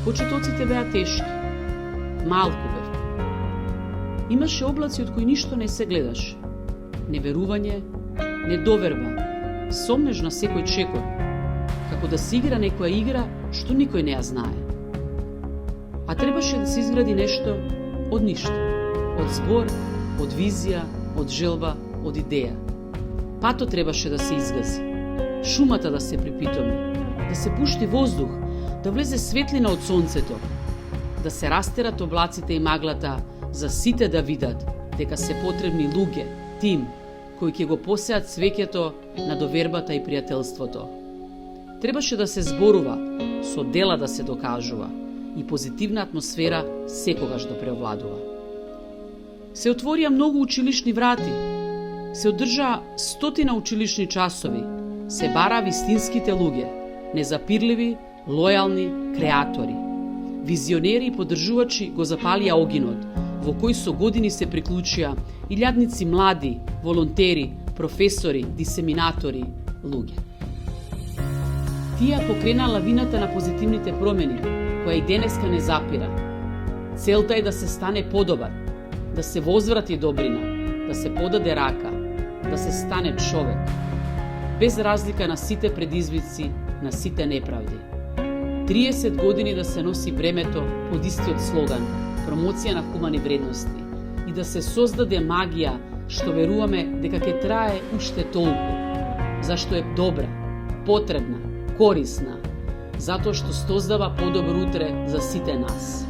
Почетоците беа тешки. Малку бев. Имаше облаци од кои ништо не се гледаше. Неверување, недоверба, сомнеж на секој чекор, како да се игра некоја игра што никој не ја знае. А требаше да се изгради нешто од ништо, од збор, од визија, од желба, од идеја. Патот требаше да се изгази, шумата да се припитоми, да се пушти воздух, да влезе светлина од сонцето, да се растерат облаците и маглата, за сите да видат дека се потребни луѓе, тим, кои ќе го посеат свеќето на довербата и пријателството. Требаше да се зборува, со дела да се докажува и позитивна атмосфера секогаш да преовладува. Се отворија многу училишни врати, се одржаа 100 училишни часови, се бара вистинските луѓе, незапирливи, лојални креатори. Визионери и поддржувачи го запалија огинот, во кој со години се приклучија илјадници млади, волонтери, професори, дисеминатори, луѓе. Тие покрена лавината на позитивните промени, која и денеска не запира. Целта е да се стане подобар, да се возврати добрина, да се подаде рака, да се стане човек, без разлика на сите предизвици, на сите неправди. 30 години да се носи бремето под истиот слоган промоција на хумани вредности и да се создаде магија што веруваме дека ќе трае уште толку, зашто е добра, потребна, корисна, затоа што создава подобро утре за сите нас.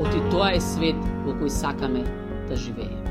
Оти тоа е свет во кој сакаме да живееме.